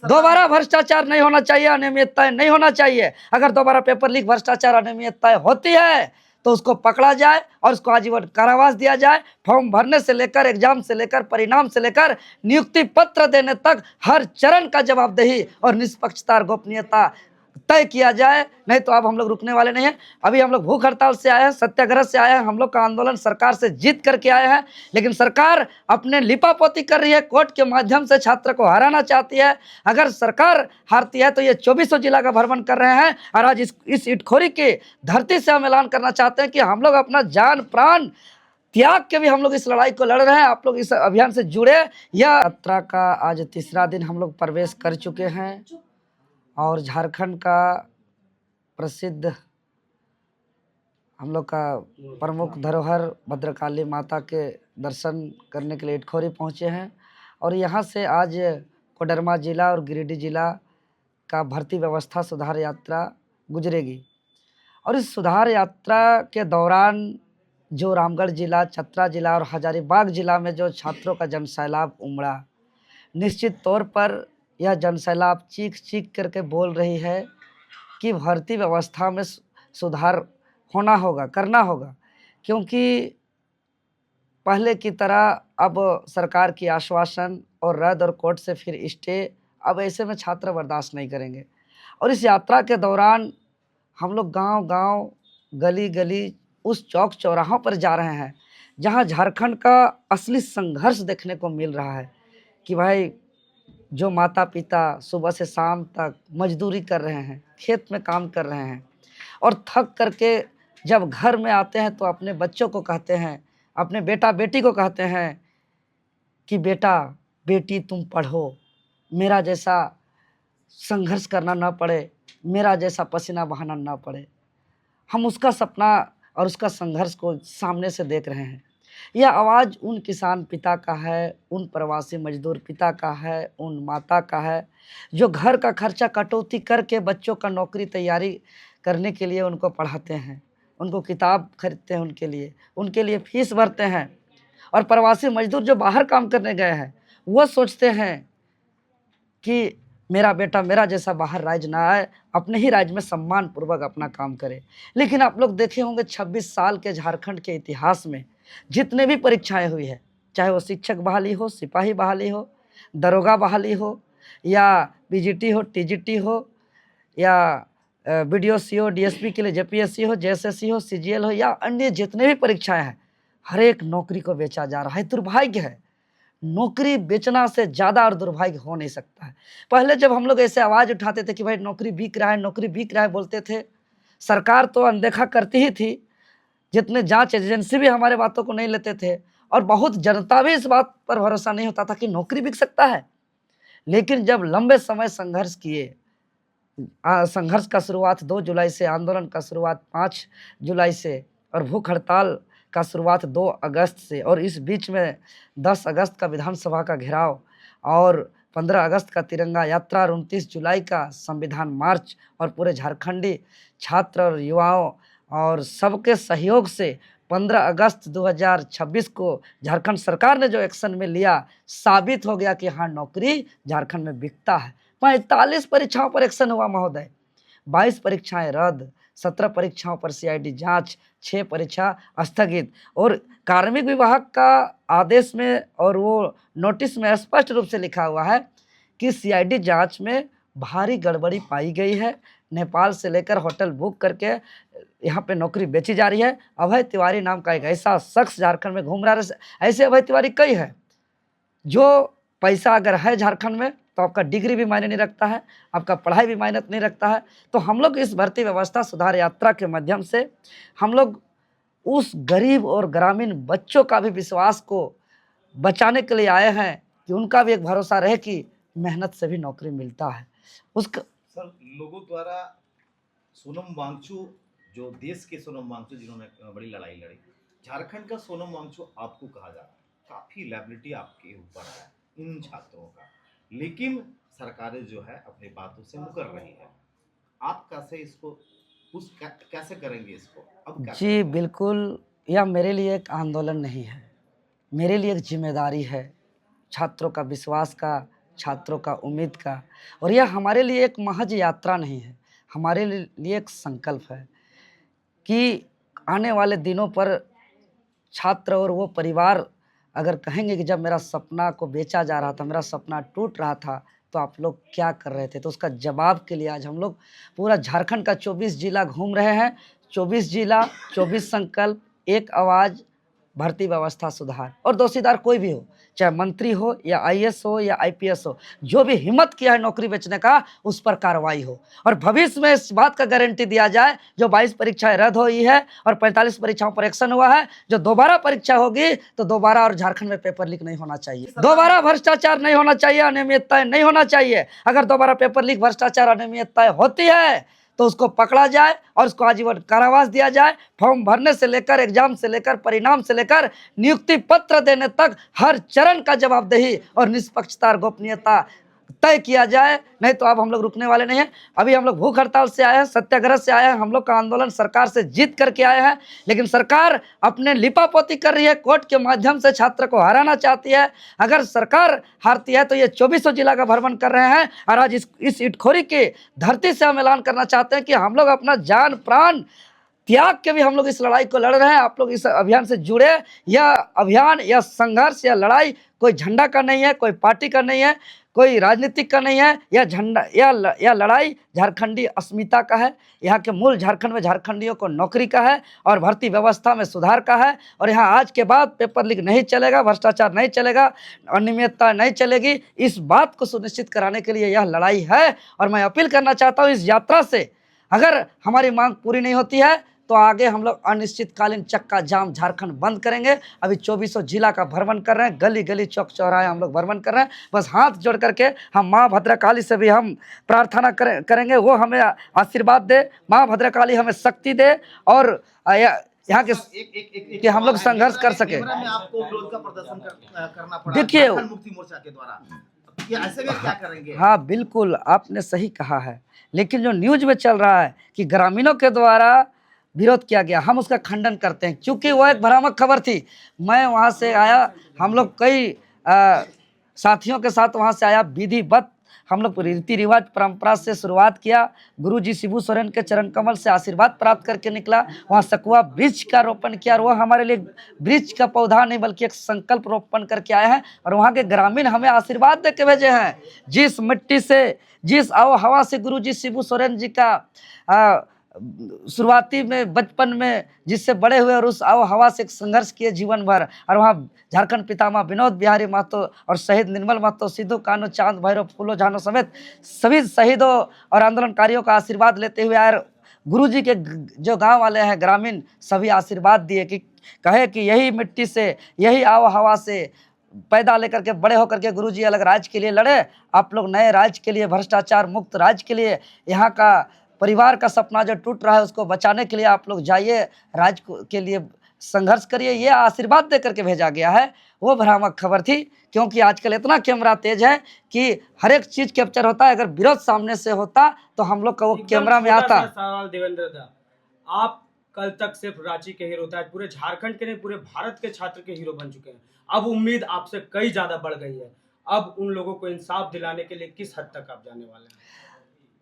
दोबारा भ्रष्टाचार नहीं होना चाहिए, अनियमितताएं नहीं होना चाहिए। अगर दोबारा पेपर लीक, भ्रष्टाचार, अनियमितताएं होती है तो उसको पकड़ा जाए और उसको आजीवन कारावास दिया जाए। फॉर्म भरने से लेकर, एग्जाम से लेकर, परिणाम से लेकर नियुक्ति पत्र देने तक हर चरण का जवाबदेही और निष्पक्षता और गोपनीयता तय किया जाए। नहीं तो अब हम लोग रुकने वाले नहीं हैं। अभी हम लोग भूख हड़ताल से आए हैं, सत्याग्रह से आए हैं, हम लोग का आंदोलन सरकार से जीत करके आए हैं। लेकिन सरकार अपने लिपापोती कर रही है, कोर्ट के माध्यम से छात्र को हराना चाहती है। अगर सरकार हारती है तो ये 2400 जिला का भ्रमण कर रहे हैं और आज इस इटखोरी की धरती से हम ऐलान करना चाहते हैं कि हम लोग अपना जान प्राण त्याग के भी हम लोग इस लड़ाई को लड़ रहे हैं। आप लोग इस अभियान से जुड़े। यह यात्रा का आज तीसरा दिन हम लोग प्रवेश कर चुके हैं और झारखंड का प्रसिद्ध हम लोग का प्रमुख धरोहर भद्रकाली माता के दर्शन करने के लिए इटखोरी पहुँचे हैं। और यहाँ से आज कोडरमा जिला और गिरिडीह जिला का भर्ती व्यवस्था सुधार यात्रा गुजरेगी। और इस सुधार यात्रा के दौरान जो रामगढ़ जिला, चतरा जिला और हजारीबाग जिला में जो छात्रों का जनसैलाब उमड़ा, निश्चित तौर पर यह जनसैलाब चीख चीख करके बोल रही है कि भर्ती व्यवस्था में सुधार होना होगा, करना होगा। क्योंकि पहले की तरह अब सरकार की आश्वासन और रद्द और कोर्ट से फिर स्टे, अब ऐसे में छात्र बर्दाश्त नहीं करेंगे। और इस यात्रा के दौरान हम लोग गांव-गांव, गली-गली, उस चौक चौराहों पर जा रहे हैं जहां झारखंड का असली संघर्ष देखने को मिल रहा है कि भाई जो माता पिता सुबह से शाम तक मजदूरी कर रहे हैं, खेत में काम कर रहे हैं और थक करके जब घर में आते हैं तो अपने बच्चों को कहते हैं, अपने बेटा बेटी को कहते हैं कि बेटा बेटी तुम पढ़ो, मेरा जैसा संघर्ष करना ना पड़े, मेरा जैसा पसीना बहाना ना पड़े। हम उसका सपना और उसका संघर्ष को सामने से देख रहे हैं। यह आवाज़ उन किसान पिता का है, उन प्रवासी मजदूर पिता का है, उन माता का है जो घर का खर्चा कटौती करके बच्चों का नौकरी तैयारी करने के लिए उनको पढ़ाते हैं, उनको किताब खरीदते हैं, उनके लिए फीस भरते हैं। और प्रवासी मजदूर जो बाहर काम करने गए हैं वो सोचते हैं कि मेरा बेटा मेरा जैसा बाहर राज्य ना आए, अपने ही राज्य में सम्मान पूर्वक अपना काम करे। लेकिन आप लोग देखे होंगे 26 साल के झारखंड के इतिहास में जितने भी परीक्षाएं हुई है, चाहे वो शिक्षक बहाली हो, सिपाही बहाली हो, दरोगा बहाली हो, या पीजीटी हो, टीजीटी हो, या बीडीओ सीओ डीएसपी के लिए जेपीएससी हो, जेएसएससी हो, सीजीएल हो, या अन्य जितने भी परीक्षाएं हैं, हर एक नौकरी को बेचा जा रहा है। दुर्भाग्य है, नौकरी बेचना से ज़्यादा और दुर्भाग्य हो नहीं सकता है। पहले जब हम लोग ऐसे आवाज़ उठाते थे कि भाई नौकरी बिक रहा है, नौकरी बिक रहा है बोलते थे, सरकार तो अनदेखा करती ही थी, जितने जांच एजेंसी भी हमारे बातों को नहीं लेते थे और बहुत जनता भी इस बात पर भरोसा नहीं होता था कि नौकरी बिक सकता है। लेकिन जब लंबे समय संघर्ष किए, संघर्ष का शुरुआत 2 जुलाई से, आंदोलन का शुरुआत 5 जुलाई से और भूख हड़ताल का शुरुआत 2 अगस्त से, और इस बीच में 10 अगस्त का विधानसभा का घेराव और 15 अगस्त का तिरंगा यात्रा और 29 जुलाई का संविधान मार्च, और पूरे झारखंडी छात्र और युवाओं और सबके सहयोग से 15 अगस्त 2026 को झारखंड सरकार ने जो एक्शन में लिया, साबित हो गया कि हाँ, नौकरी झारखंड में बिकता है। 45 परीक्षाओं पर एक्शन हुआ महोदय, 22 परीक्षाएं रद्द, 17 परीक्षाओं पर सीआईडी जांच, 6 परीक्षा स्थगित। और कार्मिक विभाग का आदेश में और वो नोटिस में स्पष्ट रूप से लिखा हुआ है कि सीआईडी जांच में भारी गड़बड़ी पाई गई है। नेपाल से लेकर होटल बुक करके यहाँ पे नौकरी बेची जा रही है। अभय तिवारी नाम का एक ऐसा शख्स झारखंड में घूम रहा है। ऐसे अभय तिवारी कई है। जो पैसा अगर है झारखंड में तो आपका डिग्री भी मायने नहीं रखता है, आपका पढ़ाई भी मायने नहीं रखता है। तो हम लोग इस भर्ती व्यवस्था सुधार यात्रा के माध्यम से हम लोग उस गरीब और ग्रामीण बच्चों का भी विश्वास को बचाने के लिए आए हैं कि उनका भी एक भरोसा रहे कि मेहनत से भी नौकरी मिलता है। उसका सर, लोगों द्वारा सोनम वांगचू, जो देश के सोनम वांगचू जिन्होंने बड़ी लड़ाई लड़ी, झारखंड का सोनम वांगचू आपको कहा जा रहा है। काफी लायबिलिटी आपके ऊपर है इन छात्रों का, लेकिन सरकारें जो है अपनी बातों से मुकर रही है। आप कैसे इसको कैसे करेंगे इसको? अब क्या जी करेंगे? बिल्कुल, यह मेरे लिए एक आंदोलन नहीं है, मेरे लिए एक जिम्मेदारी है छात्रों का विश्वास का छात्रों का, उम्मीद का। और यह हमारे लिए एक महज यात्रा नहीं है, हमारे लिए एक संकल्प है कि आने वाले दिनों पर छात्र और वो परिवार अगर कहेंगे कि जब मेरा सपना को बेचा जा रहा था, मेरा सपना टूट रहा था, तो आप लोग क्या कर रहे थे? तो उसका जवाब के लिए आज हम लोग पूरा झारखंड का 24 जिला घूम रहे हैं। 24 जिला, 24 संकल्प, एक आवाज़, भर्ती व्यवस्था सुधार। और दोषीदार कोई भी हो, चाहे मंत्री हो या आईएएस हो या आईपीएस हो, जो भी हिम्मत किया है नौकरी बेचने का, उस पर कार्रवाई हो। और भविष्य में इस बात का गारंटी दिया जाए, जो 22 परीक्षाएं रद्द हुई है और 45 परीक्षाओं पर एक्शन हुआ है, जो दोबारा परीक्षा होगी तो दोबारा और झारखंड में पेपर लीक नहीं होना चाहिए, दोबारा भ्रष्टाचार नहीं होना चाहिए, अनियमितताएं नहीं होना चाहिए। अगर दोबारा पेपर लीक, भ्रष्टाचार, अनियमितताएं होती है तो उसको पकड़ा जाए और उसको आजीवन कारावास दिया जाए। फॉर्म भरने से लेकर, एग्जाम से लेकर, परिणाम से लेकर नियुक्ति पत्र देने तक हर चरण का जवाबदेही और निष्पक्षता और गोपनीयता तय किया जाए। नहीं तो अब हम लोग रुकने वाले नहीं हैं। अभी हम लोग भूख हड़ताल से आए हैं, सत्याग्रह से आए हैं, हम लोग का आंदोलन सरकार से जीत करके आए हैं, लेकिन सरकार अपने लिपापोती कर रही है, कोर्ट के माध्यम से छात्र को हराना चाहती है। अगर सरकार हारती है तो ये 2400 जिला का भ्रमण कर रहे हैं और आज इस इटखोरी की धरती से हम ऐलान करना चाहते हैं कि हम लोग अपना जान प्राण त्याग के भी हम लोग इस लड़ाई को लड़ रहे हैं। आप लोग इस अभियान से जुड़े। यह अभियान, यह संघर्ष, यह लड़ाई कोई झंडा का नहीं है, कोई पार्टी का नहीं है, कोई राजनीतिक का नहीं है। यह झंडा, यह लड़ाई झारखंडी अस्मिता का है। यहाँ के मूल झारखंड में झारखंडियों को नौकरी का है और भर्ती व्यवस्था में सुधार का है। और यहाँ आज के बाद पेपर लीक नहीं चलेगा, भ्रष्टाचार नहीं चलेगा, अनियमितता नहीं चलेगी। इस बात को सुनिश्चित कराने के लिए यह लड़ाई है। और मैं अपील करना चाहता हूँ, इस यात्रा से अगर हमारी मांग पूरी नहीं होती है तो आगे हम लोग अनिश्चितकालीन चक्का जाम झारखंड बंद करेंगे। अभी 2400 जिला का भ्रमण कर रहे हैं, गली गली चौक चौराहे हम लोग भ्रमण कर रहे हैं। बस हाथ जोड़ करके हम माँ भद्रकाली से भी हम प्रार्थना करेंगे, वो हमें आशीर्वाद दे, माँ भद्रकाली हमें शक्ति दे और यहाँ के कि हम लोग संघर्ष कर सके। आपको विरोध का प्रदर्शन करना पड़ा देखिए, झारखंड मुक्ति मोर्चा के द्वारा, ये ऐसे में क्या करेंगे? हाँ बिल्कुल, आपने सही कहा है। लेकिन जो न्यूज में चल रहा है कि ग्रामीणों के द्वारा विरोध किया गया, हम उसका खंडन करते हैं, क्योंकि वो एक भ्रामक खबर थी। मैं वहाँ से आया, हम लोग कई साथियों के साथ वहाँ से आया, विधिवत हम लोग रीति रिवाज परंपरा से शुरुआत किया। गुरुजी शिबू सोरेन के चरण कमल से आशीर्वाद प्राप्त करके निकला। वहाँ सकुआ वृक्ष का रोपण किया और वो हमारे लिए वृक्ष का पौधा नहीं बल्कि एक संकल्प रोपण करके आए हैं। और वहाँ के ग्रामीण हमें आशीर्वाद दे के भेजे हैं। जिस मिट्टी से, जिस आव हवा से गुरुजी शिबू सोरेन जी का शुरुआती में बचपन में जिससे बड़े हुए और उस आव हवा से संघर्ष किए जीवन भर। और वहाँ झारखंड पितामह विनोद बिहारी महतो और शहीद निर्मल महतो, सिद्धू कान्हू, चांद भैरव, फूलो झानो समेत सभी शहीदों और आंदोलनकारियों का आशीर्वाद लेते हुए आए। गुरुजी के जो गांव वाले हैं ग्रामीण, सभी आशीर्वाद दिए कि कहे कि यही मिट्टी से, यही आव हवा से पैदा लेकर के बड़े होकर के गुरुजी अलग राज्य के लिए लड़े। आप लोग नए राज्य के लिए, भ्रष्टाचार मुक्त राज्य के लिए, यहाँ का परिवार का सपना जो टूट रहा है उसको बचाने के लिए आप लोग जाइए, राज्य के लिए संघर्ष करिए। ये आशीर्वाद दे करके भेजा गया है। वो भ्रामक खबर थी, क्योंकि आजकल इतना कैमरा तेज है कि हर एक चीज कैप्चर होता है। अगर विरोध सामने से होता तो हम लोग का वो कैमरा में आता। सवाल देवेंद्र दा, आप कल तक सिर्फ रांची के हीरो थे, पूरे झारखंड के नहीं पूरे भारत के छात्र के हीरो बन चुके हैं। अब उम्मीद आपसे कई ज्यादा बढ़ गई है। अब उन लोगों को इंसाफ दिलाने के लिए किस हद तक आप जाने वाले हैं?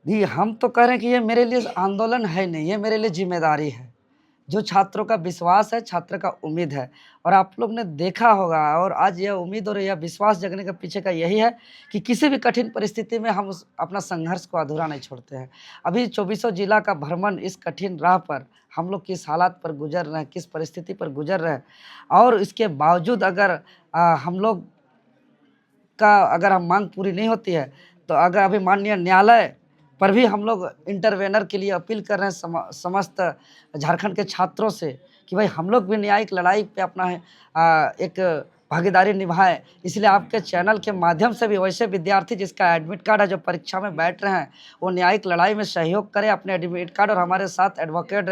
जी, हम तो कह रहे हैं कि ये मेरे लिए आंदोलन है नहीं, ये मेरे लिए जिम्मेदारी है। जो छात्रों का विश्वास है, छात्र का उम्मीद है। और आप लोग ने देखा होगा, और आज यह उम्मीद और यह विश्वास जगने के पीछे का यही है कि किसी भी कठिन परिस्थिति में हम अपना संघर्ष को अधूरा नहीं छोड़ते हैं। अभी 2400 जिला का भ्रमण, इस कठिन राह पर हम लोग किस हालात पर गुजर रहे हैं, किस परिस्थिति पर गुजर रहे हैं, और इसके बावजूद अगर हम लोग का अगर हम मांग पूरी नहीं होती है तो अगर अभी माननीय न्यायालय पर भी हम लोग इंटरवेनर के लिए अपील कर रहे हैं समस्त झारखंड के छात्रों से कि भाई हम लोग भी न्यायिक लड़ाई पे अपना एक भागीदारी निभाएं। इसलिए आपके चैनल के माध्यम से भी वैसे विद्यार्थी जिसका एडमिट कार्ड है, जो परीक्षा में बैठ रहे हैं, वो न्यायिक लड़ाई में सहयोग करें अपने एडमिट कार्ड। और हमारे साथ एडवोकेट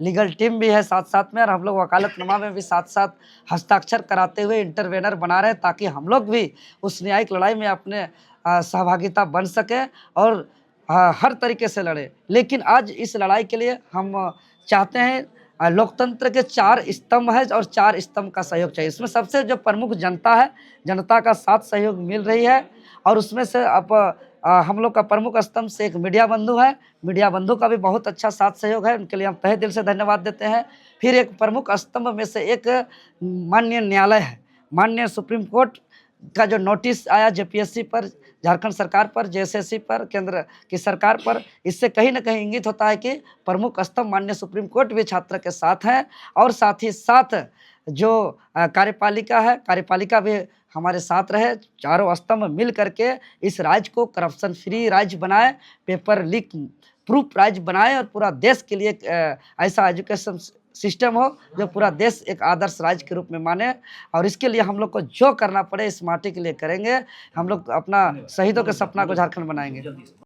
लीगल टीम भी है साथ साथ में, और हम लोग वकालतनामा में भी साथ साथ हस्ताक्षर कराते हुए इंटरवेनर बना रहे हैं, ताकि हम लोग भी उस न्यायिक लड़ाई में अपने सहभागिता बन सकें और हर तरीके से लड़े। लेकिन आज इस लड़ाई के लिए हम चाहते हैं, लोकतंत्र के 4 स्तंभ है और 4 स्तंभ का सहयोग चाहिए। इसमें सबसे जो प्रमुख जनता है, जनता का साथ सहयोग मिल रही है। और उसमें से अब हम लोग का प्रमुख स्तंभ से एक मीडिया बंधु है। मीडिया बंधु का भी बहुत अच्छा साथ सहयोग है, उनके लिए हम तहे दिल से धन्यवाद देते हैं। फिर एक प्रमुख स्तंभ में से एक माननीय न्यायालय है। माननीय सुप्रीम कोर्ट का जो नोटिस आया जेपीएससी पर, झारखंड सरकार पर, जेएसएससी पर, केंद्र की सरकार पर, इससे कहीं ना कहीं इंगित होता है कि प्रमुख स्तंभ माननीय सुप्रीम कोर्ट भी छात्र के साथ है। और साथ ही साथ जो कार्यपालिका है, कार्यपालिका भी हमारे साथ रहे। चारों स्तंभ मिल करके इस राज्य को करप्शन फ्री राज्य बनाए, पेपर लीक प्रूफ राज्य बनाए और पूरा देश के लिए ऐसा एजुकेशन सिस्टम हो जो पूरा देश एक आदर्श राज्य के रूप में माने। और इसके लिए हम लोग को जो करना पड़े इस माटी के लिए करेंगे। हम लोग अपना शहीदों के सपना को झारखंड बनाएंगे।